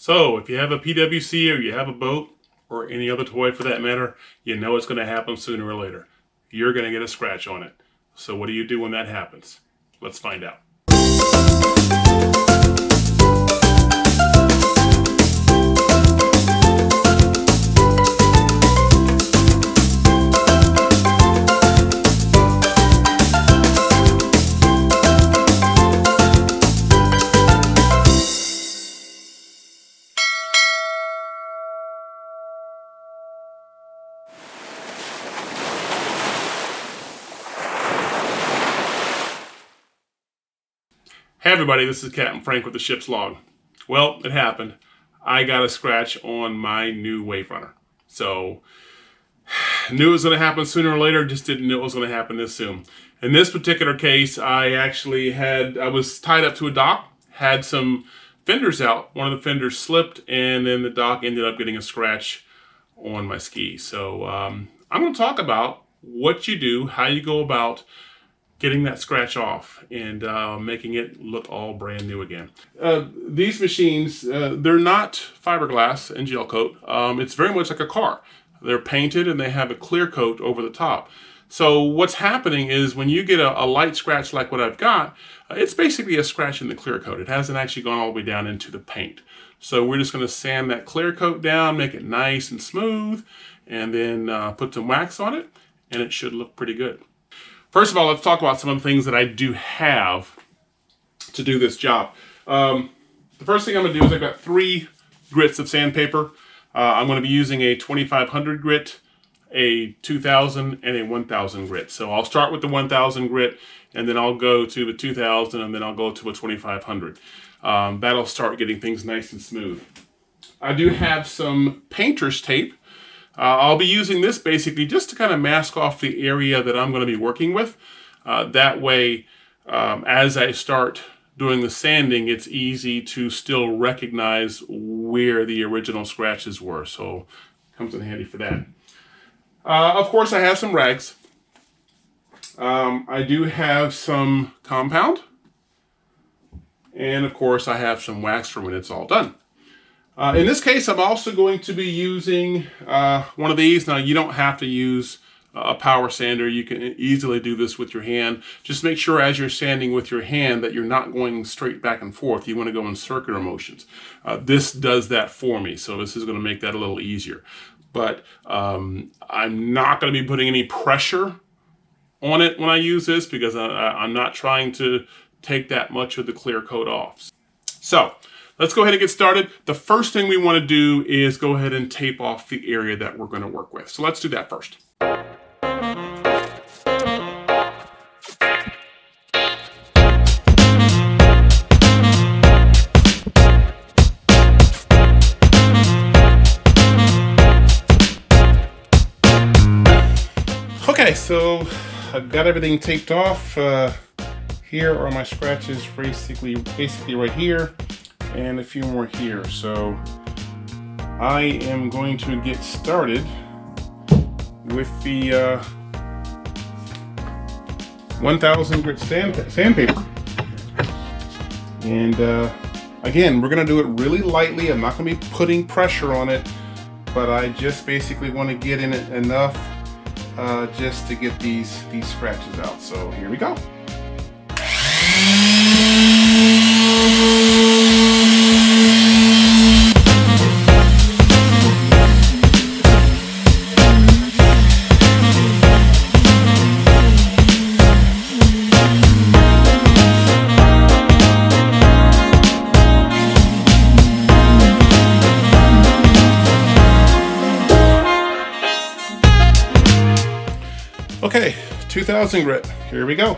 So if you have a PWC or you have a boat or any other toy for that matter, you know it's going to happen sooner or later. You're going to get a scratch on it. So what do you do when that happens? Let's find out. Hey everybody, this is Captain Frank with the Ship's Log. Well, it happened. I got a scratch on my new waverunner. So, knew it was going to happen sooner or later, just didn't know it was going to happen this soon. In this particular case, I was tied up to a dock, had some fenders out. One of the fenders slipped, and then the dock ended up getting a scratch on my ski. So, I'm going to talk about what you do, how you go about getting that scratch off and making it look all brand new again. These machines, they're not fiberglass and gel coat. It's very much like a car. They're painted and they have a clear coat over the top. So what's happening is when you get a light scratch like what I've got, it's basically a scratch in the clear coat. It hasn't actually gone all the way down into the paint. So we're just going to sand that clear coat down, make it nice and smooth, and then put some wax on it, and it should look pretty good. First of all, let's talk about some of the things that I do have to do this job. The first thing I'm going to do is I've got 3 grits of sandpaper. I'm going to be using a 2500 grit, a 2000, and a 1000 grit. So I'll start with the 1000 grit, and then I'll go to the 2000, and then I'll go to a 2500. That'll start getting things nice and smooth. I do have some painter's tape. I'll be using this basically just to kind of mask off the area that I'm going to be working with. That way, as I start doing the sanding, it's easy to still recognize where the original scratches were. So it comes in handy for that. Of course, I have some rags. I do have some compound. And of course, I have some wax for when it's all done. In this case, I'm also going to be using one of these. Now, you don't have to use a power sander. You can easily do this with your hand. Just make sure as you're sanding with your hand that you're not going straight back and forth. You want to go in circular motions. This does that for me, so this is going to make that a little easier. But I'm not going to be putting any pressure on it when I use this because I'm not trying to take that much of the clear coat off. So, let's go ahead and get started. The first thing we want to do is go ahead and tape off the area that we're going to work with. So let's do that first. Okay, so I've got everything taped off. Here are my scratches basically right here, and a few more here. So I am going to get started with the 1000 grit sandpaper. And again, we're going to do it really lightly. I'm not going to be putting pressure on it, but I just basically want to get in it enough just to get these scratches out. So here we go. Okay, 2000 grit, here we go.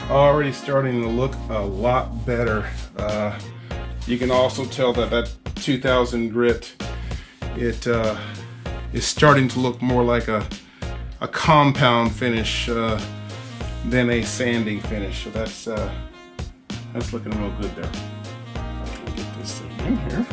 Already starting to look a lot better. You can also tell that that 2000 grit, it is starting to look more like a compound finish than a sanding finish. So that's looking real good there. I can get this thing in here.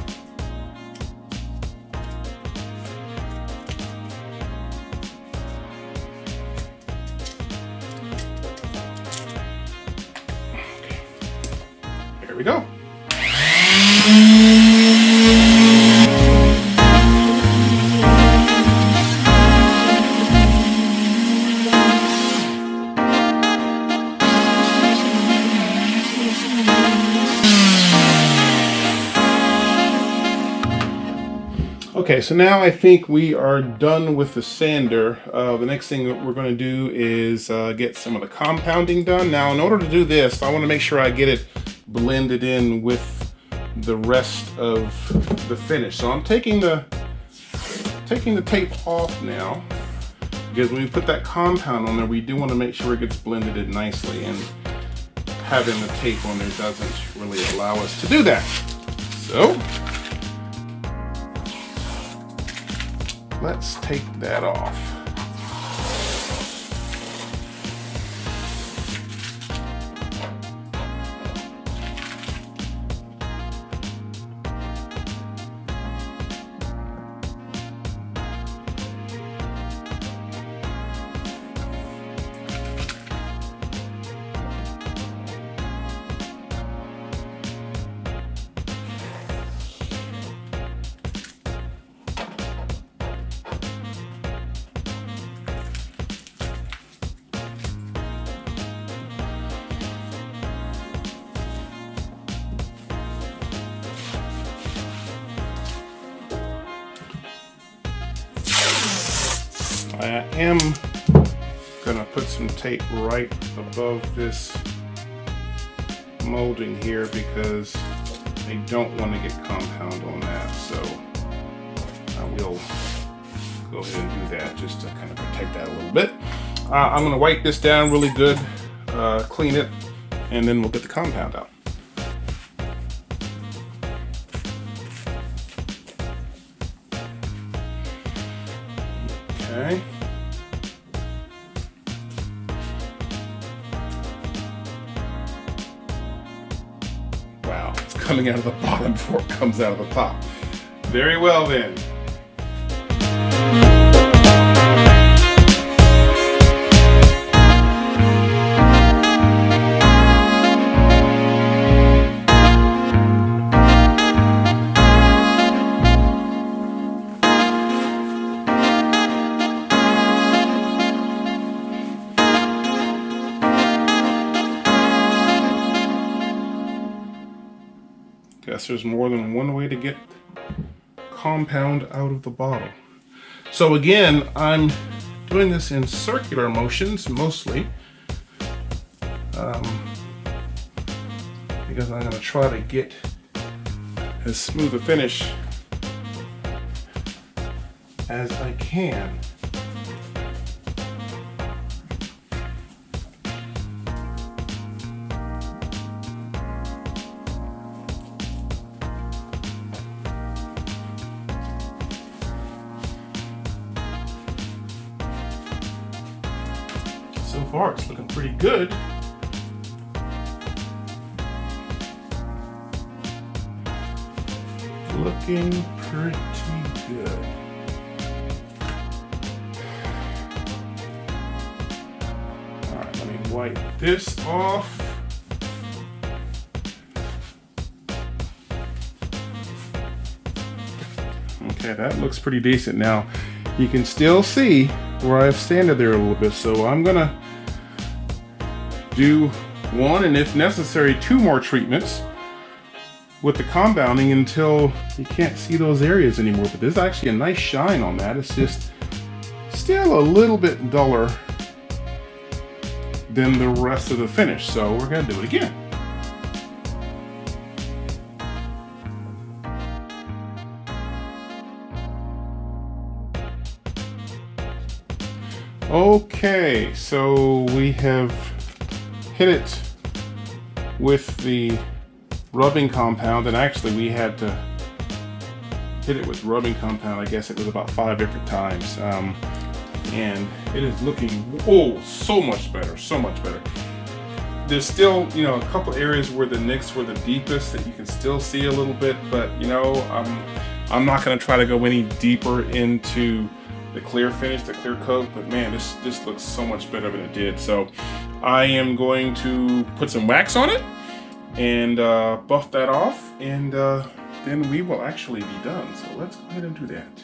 we go. Okay, so now I think we are done with the sander. The next thing that we're going to do is get some of the compounding done. Now, in order to do this, I want to make sure I get it blended in with the rest of the finish. So I'm taking the tape off now, because when we put that compound on there, we do want to make sure it gets blended in nicely, and having the tape on there doesn't really allow us to do that. So let's take that off. I am gonna put some tape right above this molding here because I don't want to get compound on that, so I will go ahead and do that just to kind of protect that a little bit. I'm gonna wipe this down really good, clean it, and then we'll get the compound out. Okay. Wow, it's coming out of the bottom before it comes out of the top. Very well then. Guess there's more than one way to get compound out of the bottle. So again, I'm doing this in circular motions mostly, because I'm going to try to get as smooth a finish as I can. So far, it's looking pretty good. Looking pretty good. All right, let me wipe this off. Okay, that looks pretty decent. Now, you can still see where I've sanded there a little bit, so I'm gonna do one, and if necessary, 2 more treatments with the compounding until you can't see those areas anymore. But there's actually a nice shine on that. It's just still a little bit duller than the rest of the finish, so we're gonna do it again. Okay, so we have hit it with the rubbing compound, and actually we had to hit it with rubbing compound, I guess it was about 5 different times, and it is looking, oh, so much better, so much better. There's still, you know, a couple areas where the nicks were the deepest that you can still see a little bit, but you know, I'm not going to try to go any deeper into the clear finish, the clear coat, but man, this looks so much better than it did. So I am going to put some wax on it, and buff that off, and then we will actually be done. So let's go ahead and do that.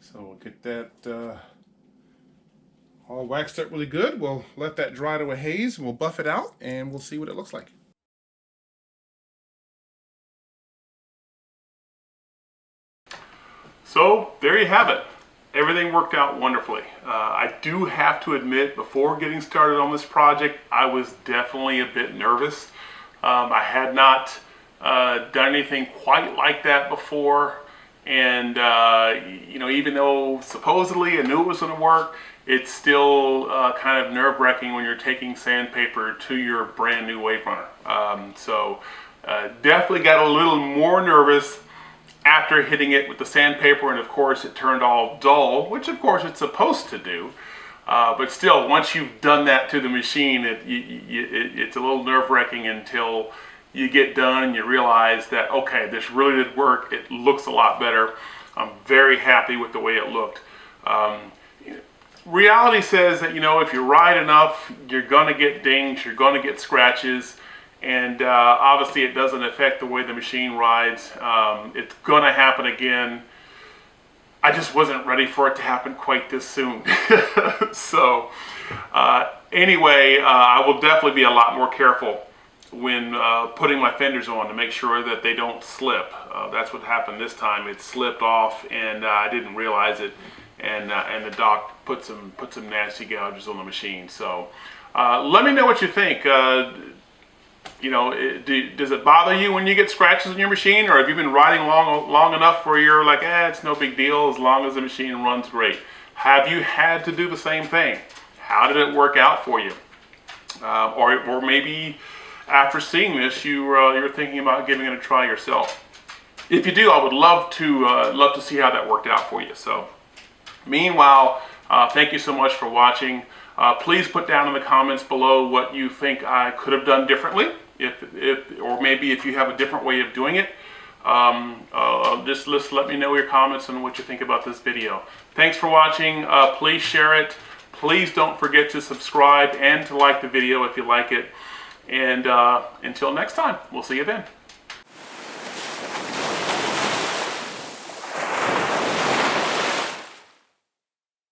So we'll get that all waxed up really good. We'll let that dry to a haze. We'll buff it out and we'll see what it looks like. So there you have it. Everything worked out wonderfully. I do have to admit, before getting started on this project, I was definitely a bit nervous. I had not done anything quite like that before. And you know, even though supposedly I knew it was going to work, it's still kind of nerve-wracking when you're taking sandpaper to your brand new waverunner. So definitely got a little more nervous after hitting it with the sandpaper, and of course it turned all dull, which of course it's supposed to do. But still, once you've done that to the machine, it's a little nerve-wracking until you get done and you realize that, okay, this really did work. It looks a lot better. I'm very happy with the way it looked. Reality says that, you know, if you ride enough, you're gonna get dings, you're gonna get scratches, and obviously it doesn't affect the way the machine rides. It's gonna happen again. I just wasn't ready for it to happen quite this soon. So anyway, I will definitely be a lot more careful when putting my fenders on to make sure that they don't slip. That's what happened this time. It slipped off and I didn't realize it, and the doc put some nasty gouges on the machine. So let me know what you think. You know, does it bother you when you get scratches on your machine, or have you been riding long enough where you're like, it's no big deal as long as the machine runs great? Have you had to do the same thing? How did it work out for you? Or maybe after seeing this, you're thinking about giving it a try yourself. If you do, I would love to see how that worked out for you. So, meanwhile, thank you so much for watching. Please put down in the comments below what you think I could have done differently, or maybe if you have a different way of doing it. Just let me know your comments and what you think about this video. Thanks for watching. Please share it. Please don't forget to subscribe and to like the video if you like it. And until next time, we'll see you then.